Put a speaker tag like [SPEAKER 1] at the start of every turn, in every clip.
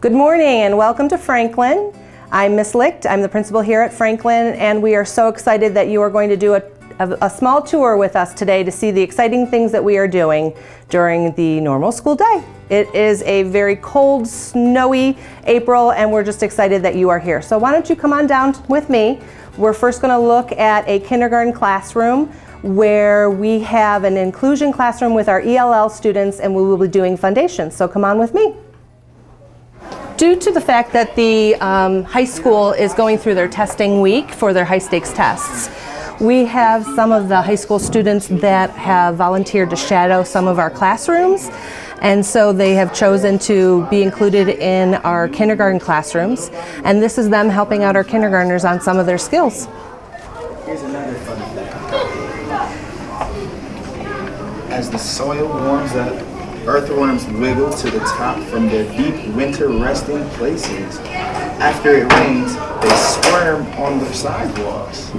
[SPEAKER 1] Good morning and welcome to Franklin. I'm Miss Licht, I'm the principal here at Franklin, and we are so excited that you are going to do a small tour with us today to see the exciting things that we are doing during the normal school day. It is a very cold, snowy April, and we're just excited that you are here. So why don't you come on down with me. We're first going to look at a kindergarten classroom where we have an inclusion classroom with our ELL students, and we will be doing foundations. So come on with me. Due to the fact that the high school is going through their testing week for their high stakes tests, we have some of the high school students that have volunteered to shadow some of our classrooms, and so they have chosen to be included in our kindergarten classrooms, and this is them helping out our kindergartners on some of their skills.
[SPEAKER 2] Here's another fun fact. As the soil warms up, earthworms wiggle to the top from their deep winter resting places. After it rains, they squirm on the sidewalks.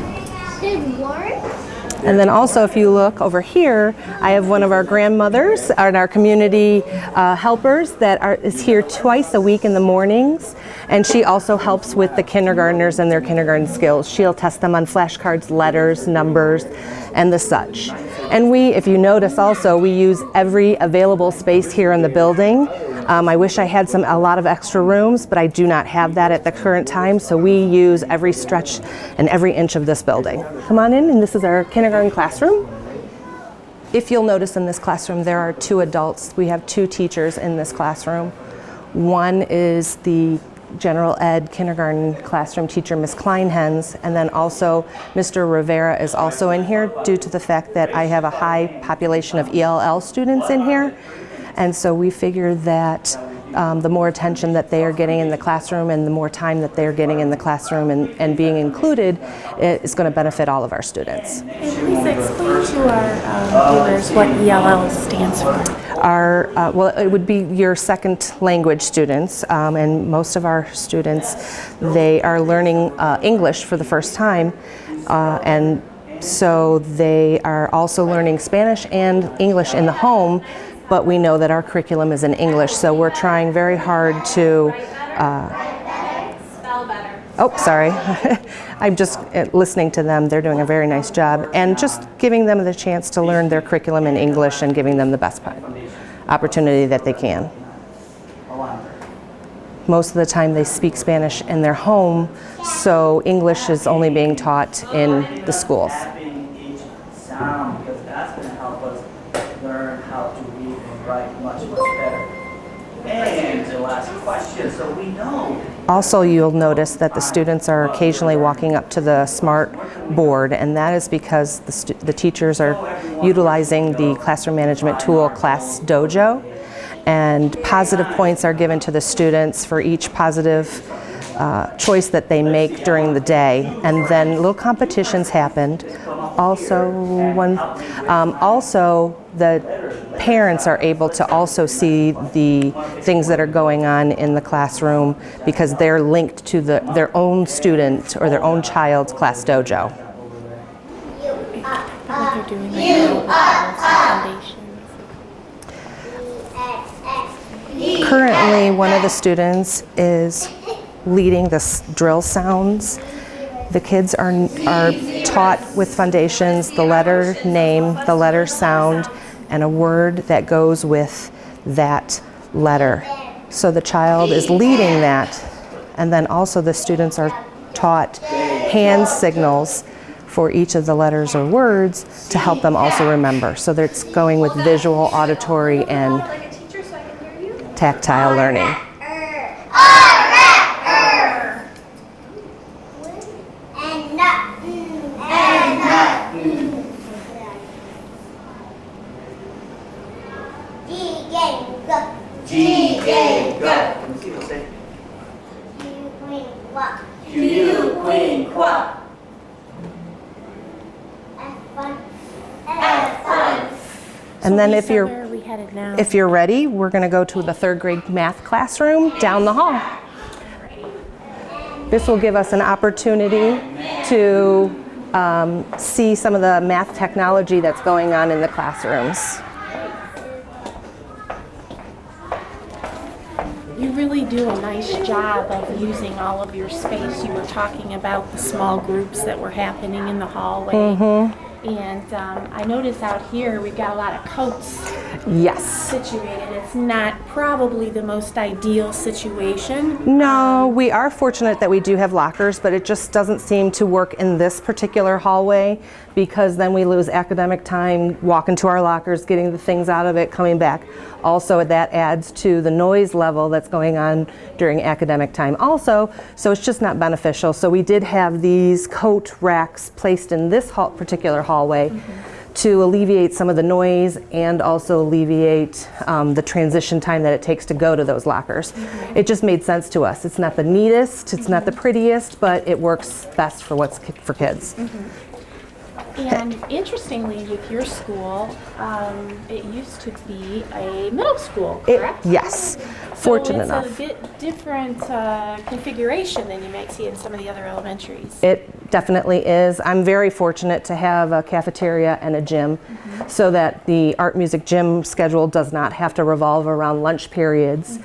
[SPEAKER 1] And then also, if you look over here, I have one of our grandmothers and our community helpers that is here twice a week in the mornings, and she also helps with the kindergartners and their kindergarten skills. She'll test them on flashcards, letters, numbers, and the such. And we, if you notice also, we use every available space here in the building. I wish I had a lot of extra rooms, but I do not have that at the current time, so we use every stretch and every inch of this building. Come on in, and this is our kindergarten classroom. If you'll notice in this classroom, there are two adults. We have two teachers in this classroom. One is the general ed kindergarten classroom teacher, Ms. Kleinhens, and then also Mr. Rivera is also in here due to the fact that I have a high population of ELL students in here. And so we figure that the more attention that they are getting in the classroom and the more time that they're getting in the classroom and being included is going to benefit all of our students.
[SPEAKER 3] Lisa, explain to our viewers what ELL stands for.
[SPEAKER 1] Well, it would be your second language students, and most of our students, they are learning English for the first time, and so they are also learning Spanish and English in the home. But we know that our curriculum is in English, so we're trying very hard to
[SPEAKER 3] Spell better.
[SPEAKER 1] Oh, sorry. I'm just listening to them. They're doing a very nice job, and just giving them the chance to learn their curriculum in English and giving them the best opportunity that they can. Most of the time they speak Spanish in their home, so English is only being taught in the schools.
[SPEAKER 4] Because that's going to help us learn how to read and write much better. And the last question, so we know.
[SPEAKER 1] Also, you'll notice that the students are occasionally walking up to the smart board, and that is because the teachers are utilizing the classroom management tool Class Dojo, and positive points are given to the students for each positive choice that they make during the day, and then little competitions happened. Also, the parents are able to also see the things that are going on in the classroom because they're linked to their own student or their own child's Class Dojo.
[SPEAKER 3] Like you're doing right now with foundations.
[SPEAKER 1] Currently, one of the students is leading the drill sounds. The kids are taught with foundations the letter name, the letter sound, and a word that goes with that letter. So the child is leading that, and then also the students are taught hand signals for each of the letters or words to help them also remember. So it's going with visual, auditory, and tactile learning. And then if you're ready, we're going to go to the third grade math classroom down the hall. This will give us an opportunity to see some of the math technology that's going on in the classrooms.
[SPEAKER 3] You really do a nice job of using all of your space. You were talking about the small groups that were happening in the hallway. And I notice out here we've got a lot of coats
[SPEAKER 1] Yes.
[SPEAKER 3] situated. It's not probably the most ideal situation.
[SPEAKER 1] No, we are fortunate that we do have lockers, but it just doesn't seem to work in this particular hallway because then we lose academic time walking to our lockers, getting the things out of it, coming back. Also, that adds to the noise level that's going on during academic time also, so it's just not beneficial. So we did have these coat racks placed in this particular hallway to alleviate some of the noise and also alleviate the transition time that it takes to go to those lockers. It just made sense to us. It's not the neatest, it's not the prettiest, but it works best for what's for kids.
[SPEAKER 3] And interestingly, with your school, it used to be a middle school, correct?
[SPEAKER 1] Yes, fortunate
[SPEAKER 3] so
[SPEAKER 1] enough.
[SPEAKER 3] it's a bit different configuration than you might see in some of the other elementaries.
[SPEAKER 1] It definitely is. I'm very fortunate to have a cafeteria and a gym so that the art music gym schedule does not have to revolve around lunch periods.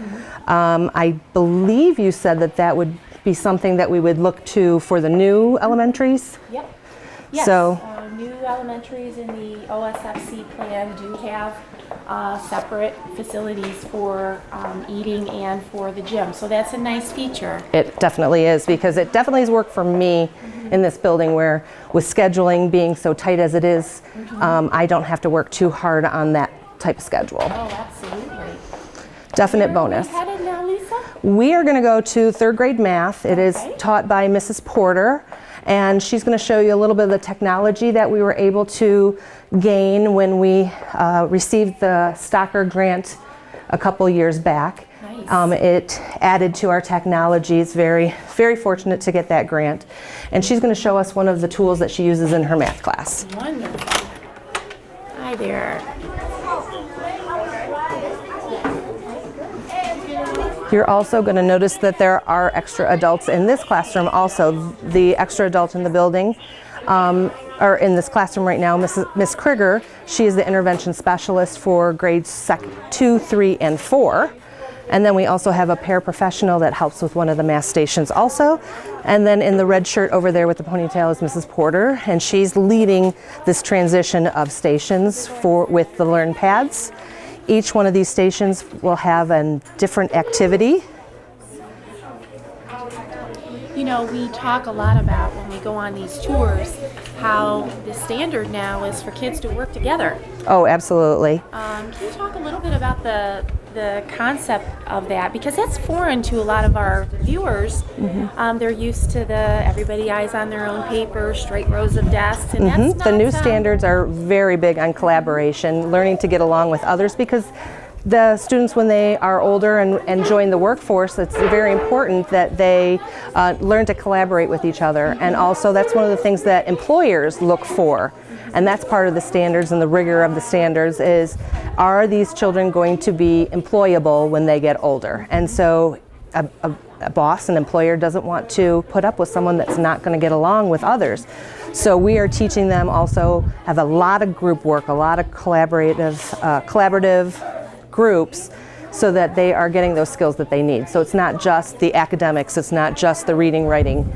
[SPEAKER 1] I believe you said that that would be something that we would look to for the new elementaries.
[SPEAKER 3] Yep. Yes.
[SPEAKER 1] So
[SPEAKER 3] New elementaries in the OSFC plan do have separate facilities for eating and for the gym. So that's a nice feature.
[SPEAKER 1] it definitely is, because it definitely has worked for me in this building where with scheduling being so tight as it is, I don't have to work too hard on that type of schedule.
[SPEAKER 3] Oh, absolutely.
[SPEAKER 1] Definite bonus.
[SPEAKER 3] Where are we headed now, Lisa?
[SPEAKER 1] We are going to go to third grade math. It is
[SPEAKER 3] Okay.
[SPEAKER 1] taught by Mrs. Porter, and she's going to show you a little bit of the technology that we were able to gain when we received the Stocker grant a couple years back.
[SPEAKER 3] Nice.
[SPEAKER 1] It added to our technology. It's very, very fortunate to get that grant. And she's going to show us one of the tools that she uses in her math class.
[SPEAKER 3] Wonderful. Hi there.
[SPEAKER 1] You're also going to notice that there are extra adults in this classroom also. The extra adult in the building, or in this classroom right now, Miss Krieger, she is the intervention specialist for grades 2, 3, and 4. And then we also have a paraprofessional that helps with one of the math stations also. And then in the red shirt over there with the ponytail is Mrs. Porter, and she's leading this transition of stations with the Learn Pads. Each one of these stations will have a different activity.
[SPEAKER 3] You know, we talk a lot about when we go on these tours how the standard now is for kids to work together.
[SPEAKER 1] Oh, absolutely.
[SPEAKER 3] Can you talk a little bit about the concept of that? Because that's foreign to a lot of our viewers. They're used to everybody eyes on their own paper, straight rows of desks, and that's not
[SPEAKER 1] The new standards are very big on collaboration, learning to get along with others, because the students, when they are older and join the workforce, it's very important that they learn to collaborate with each other. And also that's one of the things that employers look for. And that's part of the standards and the rigor of the standards is, are these children going to be employable when they get older? And so a boss, an employer, doesn't want to put up with someone that's not going to get along with others. So we are teaching them also, have a lot of group work, a lot of collaborative groups, so that they are getting those skills that they need. So it's not just the academics, it's not just the reading, writing,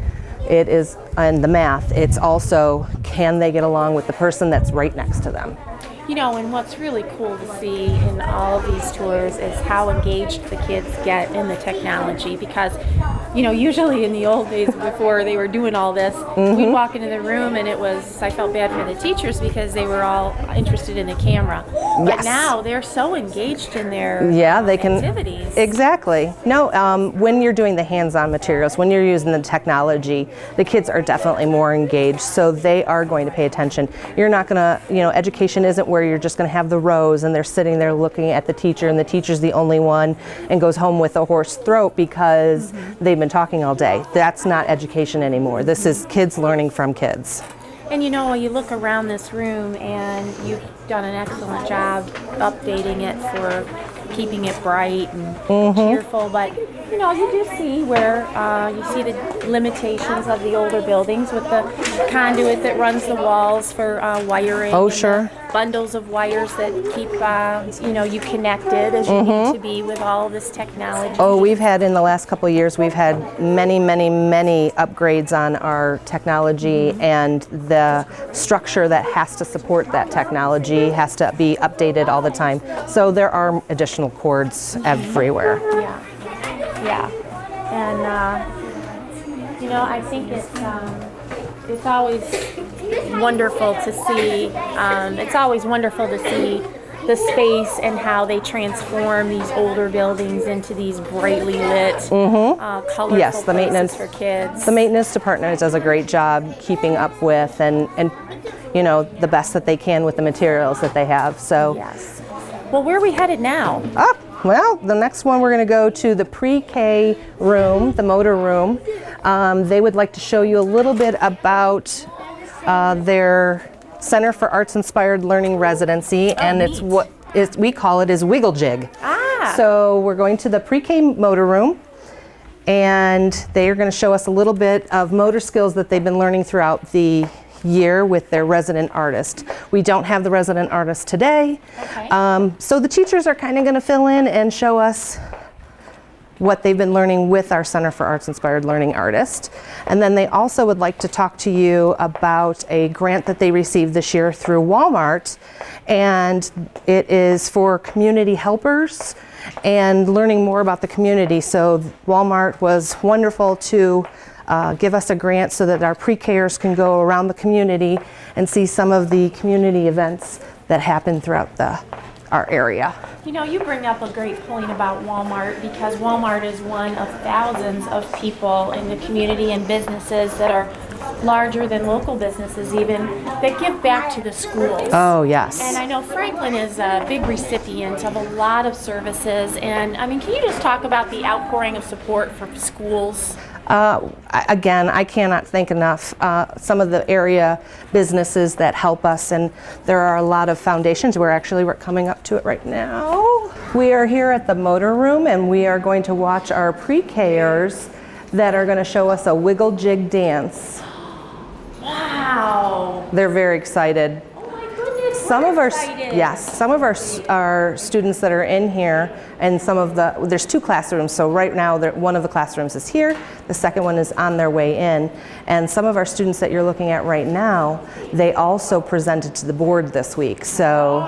[SPEAKER 1] it is, and the math, it's also, can they get along with the person that's right next to them?
[SPEAKER 3] You know, and what's really cool to see in all of these tours is how engaged the kids get in the technology, because, you know, usually in the old days before they were doing all this, we'd walk into the room and I felt bad for the teachers because they were all interested in the camera. But
[SPEAKER 1] Yes.
[SPEAKER 3] now they're so engaged in their
[SPEAKER 1] They can.
[SPEAKER 3] activities.
[SPEAKER 1] Exactly. No, when you're doing the hands-on materials, when you're using the technology, the kids are definitely more engaged, so they are going to pay attention. You're not going to, education isn't where you're just going to have the rows and they're sitting there looking at the teacher and the teacher's the only one and goes home with a hoarse throat because they've been talking all day. That's not education anymore. This is kids learning from kids.
[SPEAKER 3] And you know, you look around this room and you've done an excellent job updating it for keeping it bright and cheerful. But you know, you do see where you see the limitations of the older buildings with the conduit that runs the walls for wiring.
[SPEAKER 1] Oh,
[SPEAKER 3] and
[SPEAKER 1] sure.
[SPEAKER 3] the bundles of wires that keep you know, you connected as you need to be with all of this technology.
[SPEAKER 1] Oh, we've had in the last couple of years, we've had many upgrades on our technology, and the structure that has to support that technology has to be updated all the time. So there are additional cords everywhere.
[SPEAKER 3] Yeah, and you know, I think it's always wonderful to see. It's always wonderful to see the space and how they transform these older buildings into these brightly lit, colorful
[SPEAKER 1] Yes, the
[SPEAKER 3] places
[SPEAKER 1] maintenance
[SPEAKER 3] for kids.
[SPEAKER 1] The maintenance department does a great job keeping up with and you know, the best that they can with the materials that they have. So
[SPEAKER 3] Yes. Well, where are we headed now?
[SPEAKER 1] Well, the next one we're going to go to the PreK room, the motor room. They would like to show you a little bit about their Center for Arts Inspired Learning residency, and it's what we call it is Wiggle Jig. So we're going to the PreK motor room, and they are going to show us a little bit of motor skills that they've been learning throughout the year with their resident artist. We don't have the resident artist today, so the teachers are kind of going to fill in and show us what they've been learning with our Center for Arts Inspired Learning artist. And then they also would like to talk to you about a grant that they received this year through Walmart, and it is for community helpers and learning more about the community. So Walmart was wonderful to give us a grant so that our pre-Kers can go around the community and see some of the community events that happen throughout our area.
[SPEAKER 3] You know, you bring up a great point about Walmart, because Walmart is one of thousands of people in the community and businesses that are larger than local businesses even, that give back to the schools.
[SPEAKER 1] Oh, yes.
[SPEAKER 3] And I know Franklin is a big recipient of a lot of services. And I mean, can you just talk about the outpouring of support for schools?
[SPEAKER 1] Again, I cannot thank enough some of the area businesses that help us, and there are a lot of foundations. We're coming up to it right now. We are here at the motor room, and we are going to watch our pre-Kers that are going to show us a wiggle jig dance.
[SPEAKER 3] Wow!
[SPEAKER 1] They're very excited. Some of our students that are in here, and there's two classrooms, so right now one of the classrooms is here, the second one is on their way in, and some of our students that you're looking at right now, they also presented to the board this week. So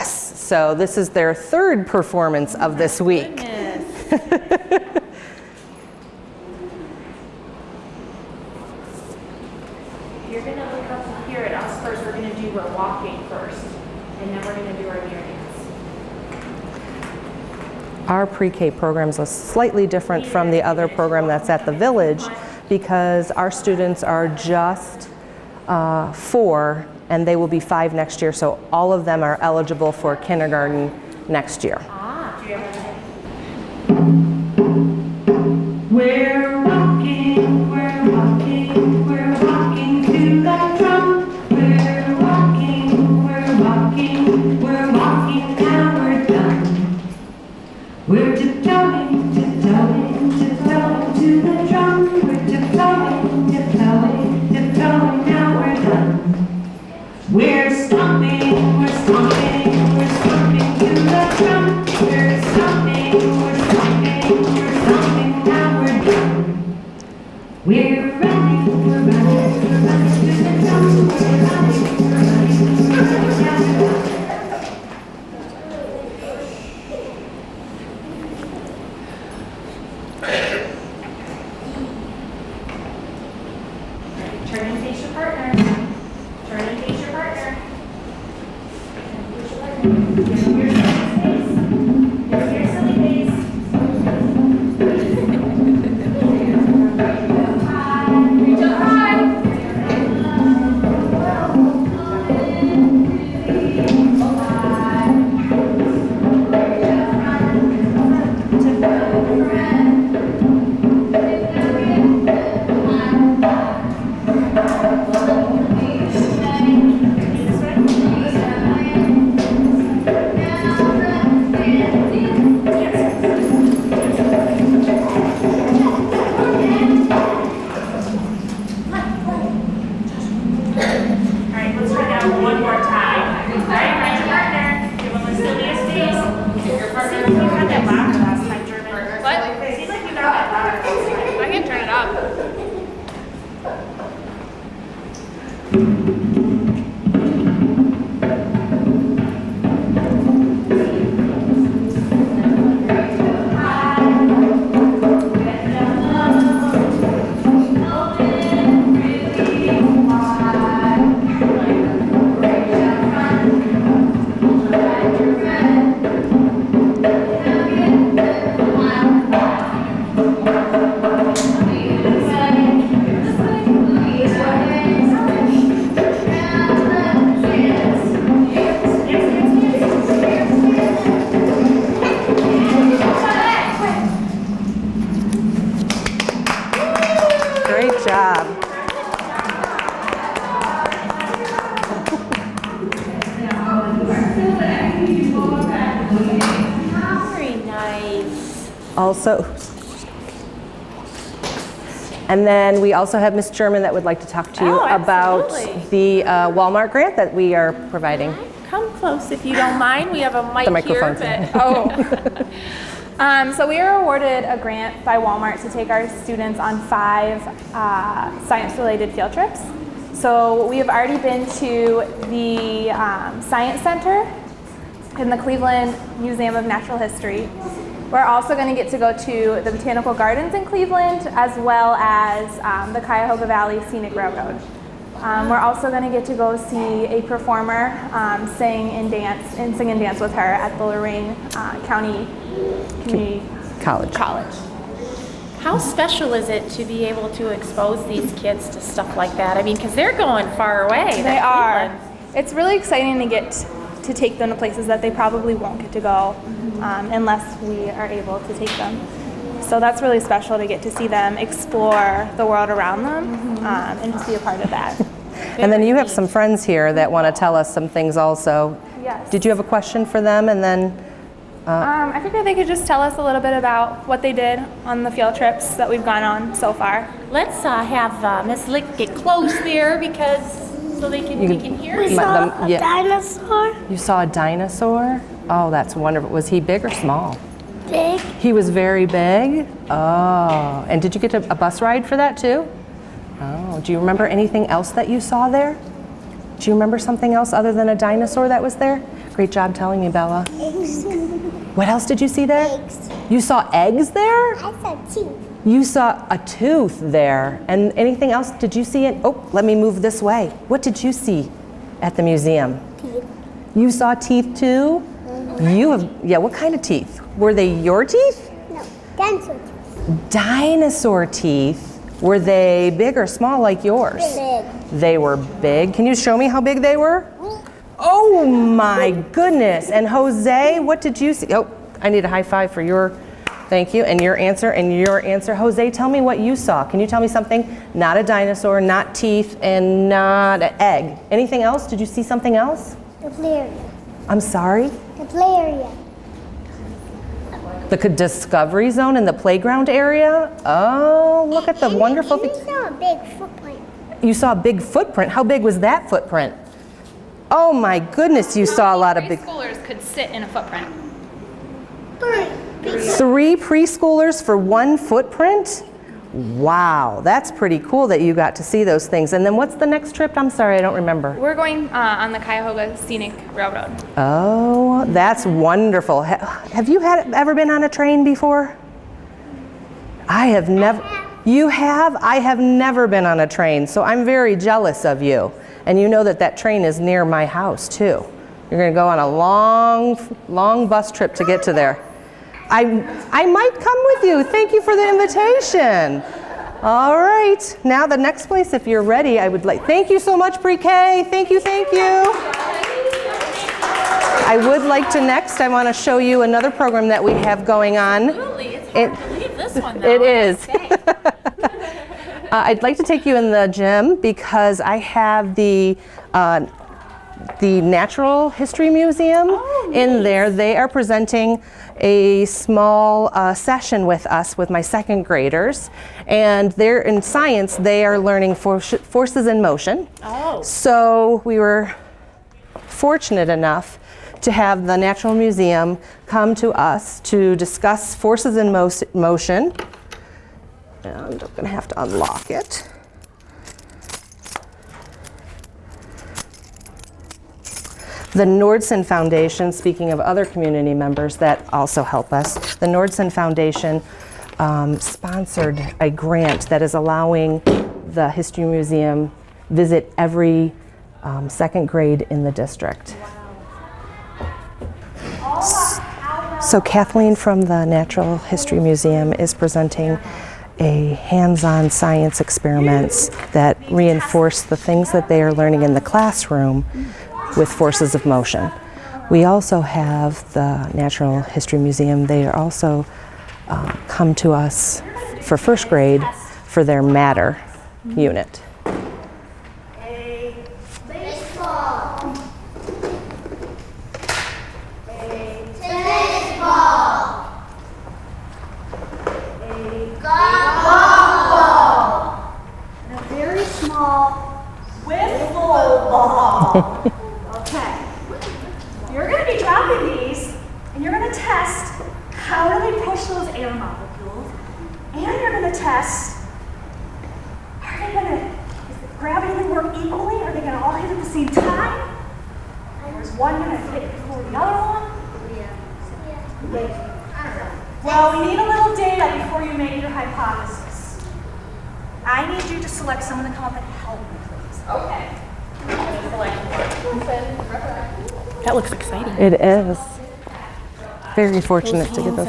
[SPEAKER 1] so this is their third performance of this week.
[SPEAKER 3] You're going to look up here at us first. We're going to do our walking first, and then we're going to do our near dance.
[SPEAKER 1] Our pre-K programs are slightly different from the other program that's at the village, because our students are just 4 and they will be 5 next year, so all of them are eligible for kindergarten next year.
[SPEAKER 3] Do you ever
[SPEAKER 5] We're walking, we're walking, we're walking to the drum. We're walking, we're walking, we're walking, now we're done. We're tiptoeing, tiptoeing, tiptoeing to the drum. We're tiptoeing, tiptoeing, tiptoeing, now we're done. We're stomping, we're stomping, we're stomping to the drum. We're stomping, we're stomping, we're stomping, now we're done. We're running, we're running, we're running to the drum. We're running, we're running, we're running, now we're done.
[SPEAKER 3] turn and face your partner? Turn and face your partner. Give him your silly face. Give him your silly face. Reach up high.
[SPEAKER 1] Great job.
[SPEAKER 3] Very nice.
[SPEAKER 1] Also, and then we also have Miss German that would like to talk to you
[SPEAKER 3] Oh,
[SPEAKER 1] about
[SPEAKER 3] absolutely.
[SPEAKER 1] the Walmart grant that we are providing.
[SPEAKER 3] Come close if you don't mind. We have a mic
[SPEAKER 1] The microphone's
[SPEAKER 3] here.
[SPEAKER 6] Oh. So we were awarded a grant by Walmart to take our students on 5 science-related field trips. So we have already been to the Science Center in the Cleveland Museum of Natural History. We're also going to get to go to the Botanical Gardens in Cleveland, as well as the Cuyahoga Valley Scenic Railroad. We're also going to get to go see a performer sing and dance with her at the Lorraine County Community
[SPEAKER 1] College.
[SPEAKER 3] How special is it to be able to expose these kids to stuff like that? I mean, because they're going far away.
[SPEAKER 6] They are. It's really exciting to get to take them to places that they probably won't get to go unless we are able to take them. So that's really special to get to see them explore the world around them and just be a part of that.
[SPEAKER 1] And then you have some friends here that want to tell us some things also.
[SPEAKER 6] Yes.
[SPEAKER 1] Did you have a question for them? And then,
[SPEAKER 6] I figured they could just tell us a little bit about what they did on the field trips that we've gone on so far.
[SPEAKER 3] Let's have Miss Licht get close there because so we can hear you.
[SPEAKER 1] yeah.
[SPEAKER 7] Dinosaur?
[SPEAKER 1] You saw a dinosaur? Oh, that's wonderful. Was he big or small?
[SPEAKER 7] Big.
[SPEAKER 1] He was very big? Oh, and did you get a bus ride for that too? Oh, do you remember anything else that you saw there? Do you remember something else other than a dinosaur that was there? Great job telling me, Bella.
[SPEAKER 7] Eggs.
[SPEAKER 1] What else did you see there?
[SPEAKER 7] Eggs.
[SPEAKER 1] You saw eggs there?
[SPEAKER 7] I saw teeth.
[SPEAKER 1] You saw a tooth there. And anything else? Did you see it? Oh, let me move this way. What did you see at the museum?
[SPEAKER 7] Teeth.
[SPEAKER 1] You saw teeth too? You have, yeah, what kind of teeth? Were they your teeth?
[SPEAKER 7] No, dinosaur teeth.
[SPEAKER 1] Dinosaur teeth. Were they big or small like yours?
[SPEAKER 7] Big.
[SPEAKER 1] They were big. Can you show me how big they were? Oh my goodness. And Jose, what did you see? Oh, I need a high five for your, thank you, and your answer and your answer. Jose, tell me what you saw. Can you tell me something? Not a dinosaur, not teeth, and not an egg. Anything else? Did you see something else?
[SPEAKER 7] The Elyria.
[SPEAKER 1] I'm sorry?
[SPEAKER 7] The Elyria.
[SPEAKER 1] The Discovery Zone in the playground area? Oh, look at the wonderful
[SPEAKER 7] And
[SPEAKER 1] thing.
[SPEAKER 7] we saw a big footprint.
[SPEAKER 1] You saw a big footprint. How big was that footprint? Oh my goodness, you saw a lot of big.
[SPEAKER 6] Preschoolers could sit in a footprint.
[SPEAKER 1] 3 preschoolers for 1 footprint? Wow, that's pretty cool that you got to see those things. And then what's the next trip? I'm sorry, I don't remember.
[SPEAKER 6] We're going on the Cuyahoga Scenic Railroad.
[SPEAKER 1] Oh, that's wonderful. Have you ever been on a train before? I have never. You have? I have never been on a train, so I'm very jealous of you. And you know that that train is near my house too. You're going to go on a long bus trip to get to there. I might come with you. Thank you for the invitation. All right, now the next place, if you're ready, I would like, thank you so much, PreK. Thank you. I would like to next, I want to show you another program that we have going on.
[SPEAKER 3] Absolutely. It's hard to believe this one, though.
[SPEAKER 1] It is. I'd like to take you in the gym because I have the Natural History Museum in there. They are presenting a small session with us, with my 2nd graders, and they're in science. They are learning forces in motion.
[SPEAKER 3] Oh.
[SPEAKER 1] So we were fortunate enough to have the Natural Museum come to us to discuss forces in motion. And I'm going to have to unlock it. The Nordson Foundation, speaking of other community members that also help us, the Nordson Foundation sponsored a grant that is allowing the History Museum visit every second grade in the district. So Kathleen from the Natural History Museum is presenting a hands-on science experiments that reinforce the things that they are learning in the classroom with forces of motion. We also have the Natural History Museum. They are also come to us for first grade for their matter unit.
[SPEAKER 7] A baseball. A tennis ball. A golf ball. And a very small wiffle ball.
[SPEAKER 8] Okay. You're going to be dropping these, and you're going to test how do they push those air molecules, and you're going to test, are they going to, is the gravity going to work equally? Are they going to all hit at the same time? Or is one going to hit before the other one? Well, we need a little data before you make your hypothesis. I need you to select someone to come up and help me, please. Okay.
[SPEAKER 3] That looks exciting.
[SPEAKER 1] It is. Very fortunate to get those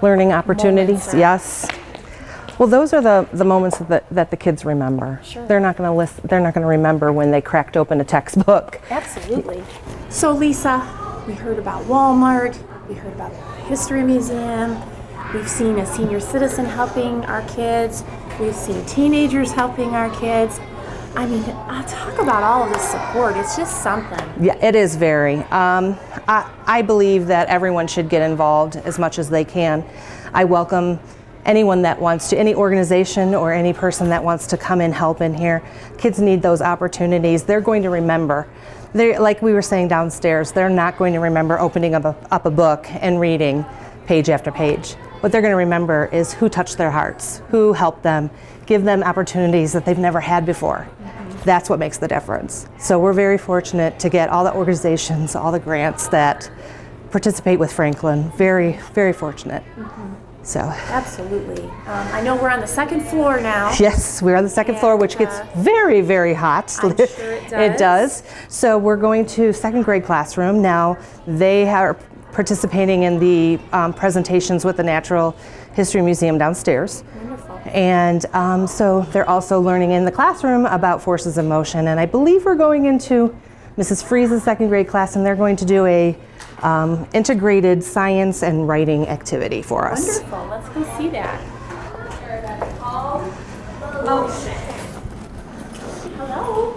[SPEAKER 1] learning opportunities. Yes. Well, those are the moments that the kids remember.
[SPEAKER 3] Sure.
[SPEAKER 1] They're not going to list. They're not going to remember when they cracked open a textbook.
[SPEAKER 3] Absolutely. So Lisa, we heard about Walmart, we heard about the History Museum, we've seen a senior citizen helping our kids, we've seen teenagers helping our kids. I mean, talk about all of this support. It's just something.
[SPEAKER 1] Yeah, it is very. I believe that everyone should get involved as much as they can. I welcome anyone that wants to, any organization or any person that wants to come and help in here. Kids need those opportunities. They're going to remember. Like we were saying downstairs, they're not going to remember opening up a book and reading page after page. What they're going to remember is who touched their hearts, who helped them, give them opportunities that they've never had before. That's what makes the difference. So we're very fortunate to get all the organizations, all the grants that participate with Franklin. Very, very fortunate. So.
[SPEAKER 3] Absolutely. I know we're on the second floor now.
[SPEAKER 1] Yes, we're on the second floor, which gets very, very hot.
[SPEAKER 3] I'm sure it does.
[SPEAKER 1] It does. So we're going to second grade classroom. Now they are participating in the presentations with the Natural History Museum downstairs.
[SPEAKER 3] Wonderful.
[SPEAKER 1] And so they're also learning in the classroom about forces of motion. And I believe we're going into Mrs. Freeze's second grade class, and they're going to do a integrated science and writing activity for us.
[SPEAKER 3] Wonderful. Let's go see that. Motion. Hello.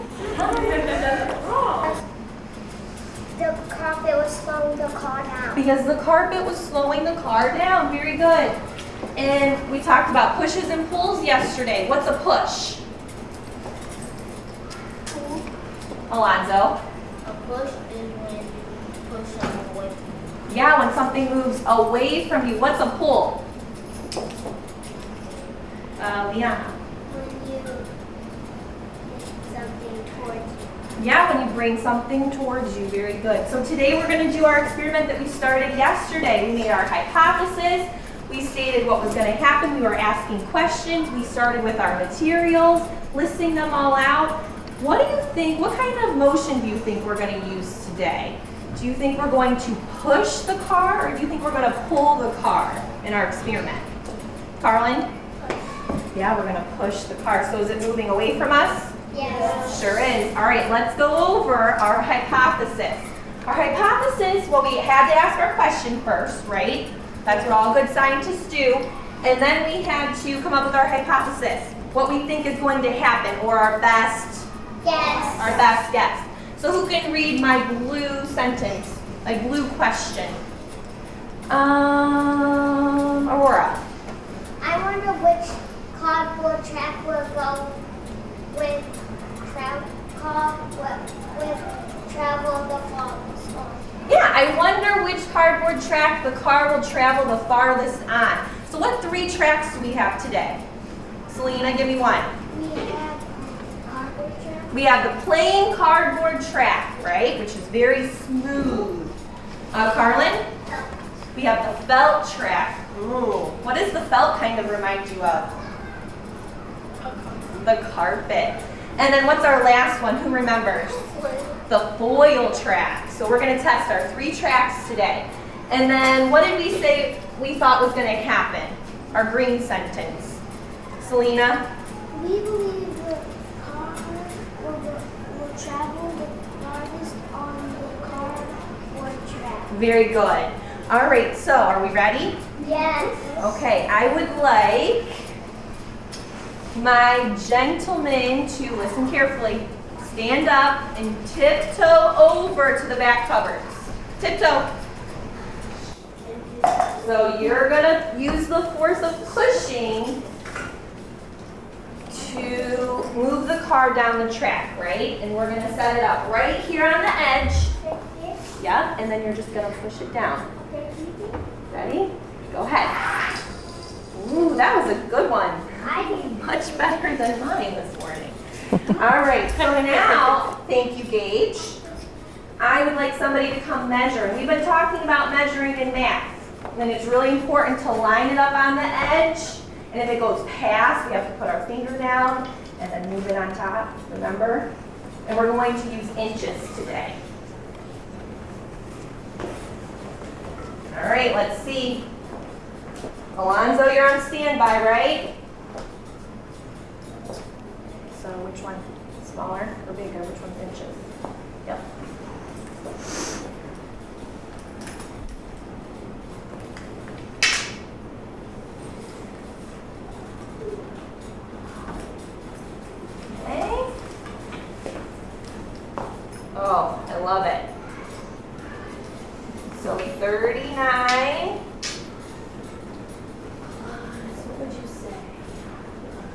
[SPEAKER 7] The carpet was slowing the car down.
[SPEAKER 9] Because the carpet was slowing the car down. Very good. And we talked about pushes and pulls yesterday. What's a push? Alonzo?
[SPEAKER 7] A push is when you push something away from you.
[SPEAKER 9] Yeah, when something moves away from you. What's a pull? Leanna?
[SPEAKER 7] When you get something towards you.
[SPEAKER 9] Yeah, when you bring something towards you. Very good. So today we're going to do our experiment that we started yesterday. We made our hypothesis. We stated what was going to happen. We were asking questions. We started with our materials, listing them all out. What do you think, what kind of motion do you think we're going to use today? Do you think we're going to push the car, or do you think we're going to pull the car in our experiment? Carlin? Yeah, we're going to push the car. So is it moving away from us?
[SPEAKER 7] Yes.
[SPEAKER 9] Sure is. All right, let's go over our hypothesis. Our hypothesis, well, we had to ask our question first, right? That's what all good scientists do. And then we had to come up with our hypothesis, what we think is going to happen, or our best guess. So who can read my blue sentence, my blue question? Aurora.
[SPEAKER 7] I wonder which cardboard track will go with travel the farthest on.
[SPEAKER 9] Yeah, I wonder which cardboard track the car will travel the farthest on. So what 3 tracks do we have today? Selena, give me one.
[SPEAKER 7] We have cardboard track,
[SPEAKER 9] We have the plain cardboard track, right, which is very smooth. Carlin? We have the felt track. Ooh, what does the felt kind of remind you of? The carpet. And then what's our last one? Who remembers? The foil track. So we're going to test our 3 tracks today. And then what did we say we thought was going to happen? Our green sentence. Selena?
[SPEAKER 7] We believe the car will travel the farthest on the cardboard track.
[SPEAKER 9] Very good. All right, so are we ready?
[SPEAKER 7] Yes.
[SPEAKER 9] Okay, I would like my gentlemen to listen carefully. Stand up and tiptoe over to the back cupboards. Tiptoe. So you're gonna use the force of pushing to move the car down the track, right? And we're gonna set it up right here on the edge. Yep, and then you're just gonna push it down. Ready? Go ahead. Ooh, that was a good one.
[SPEAKER 7] I did.
[SPEAKER 9] Much better than mine this morning. All right, so now, thank you, Gage. I would like somebody to come measure. And we've been talking about measuring in math. And it's really important to line it up on the edge. And if it goes past, we have to put our finger down and then move it on top, remember? And we're going to use inches today. All right, let's see. Alonzo, you're on standby, right? So which one? Smaller or bigger? Which one's inches? Yep. Okay. Oh, I love it. So 39. What would you say?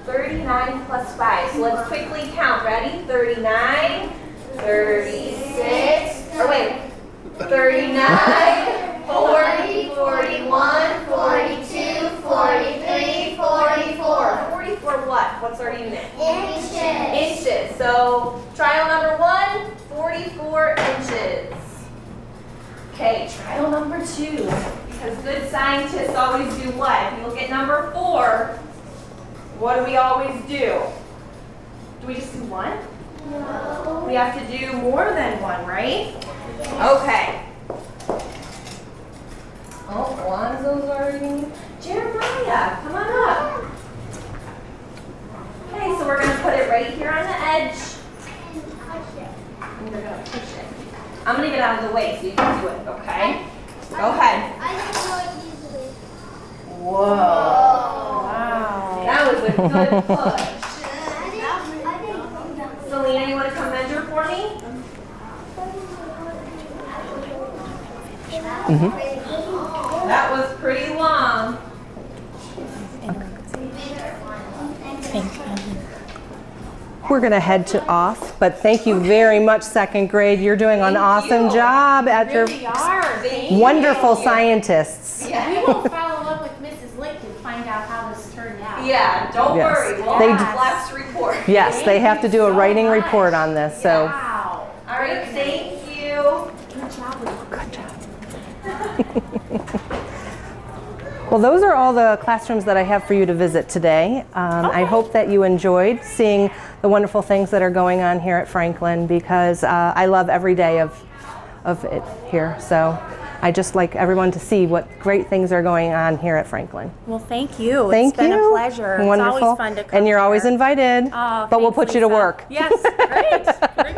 [SPEAKER 9] 39 plus 5. So let's quickly count. Ready? 39, 36, or wait, 39, 40, 41, 42, 43, 44. 44 what? What's our unit?
[SPEAKER 7] Inches.
[SPEAKER 9] Inches. So trial number 1, 44 inches. Okay, trial number 2. Because good scientists always do what? If you look at number 4, what do we always do? Do we just do one?
[SPEAKER 7] No.
[SPEAKER 9] We have to do more than one, right? Okay. Oh, Alonzo's already. Jeremiah, come on up. Okay, so we're going to put it right here on the edge. And you're going to push it. I'm going to get out of the way so you can do it, okay? Go ahead.
[SPEAKER 7] I didn't do it easily.
[SPEAKER 9] Whoa. Wow. That was a good push. Selena, you want to come measure for me? That was pretty long.
[SPEAKER 1] We're going to head to off, but thank you very much, second grade. You're doing an awesome job at your wonderful scientists.
[SPEAKER 3] We will follow up with Mrs. Licht and find out how this turned out.
[SPEAKER 9] Yeah, don't
[SPEAKER 1] Yes.
[SPEAKER 9] worry. We'll
[SPEAKER 1] They-
[SPEAKER 9] have a class report.
[SPEAKER 1] Yes, they have to do a writing report on this, so.
[SPEAKER 3] Wow.
[SPEAKER 9] All right, thank you.
[SPEAKER 1] Good job. Well, those are all the classrooms that I have for you to visit today. I hope that you enjoyed seeing the wonderful things that are going on here at Franklin, because I love every day of it here. So I just like everyone to see what great things are going on here at Franklin.
[SPEAKER 3] Well, thank you.
[SPEAKER 1] Thank
[SPEAKER 3] It's been
[SPEAKER 1] you.
[SPEAKER 3] a pleasure.
[SPEAKER 1] Wonderful.
[SPEAKER 3] It's always fun to come
[SPEAKER 1] And you're always
[SPEAKER 3] here.
[SPEAKER 1] invited.
[SPEAKER 3] Oh,
[SPEAKER 1] but we'll
[SPEAKER 3] thanks,
[SPEAKER 1] put you to
[SPEAKER 3] Lisa.
[SPEAKER 1] work.
[SPEAKER 3] Yes, great. Bring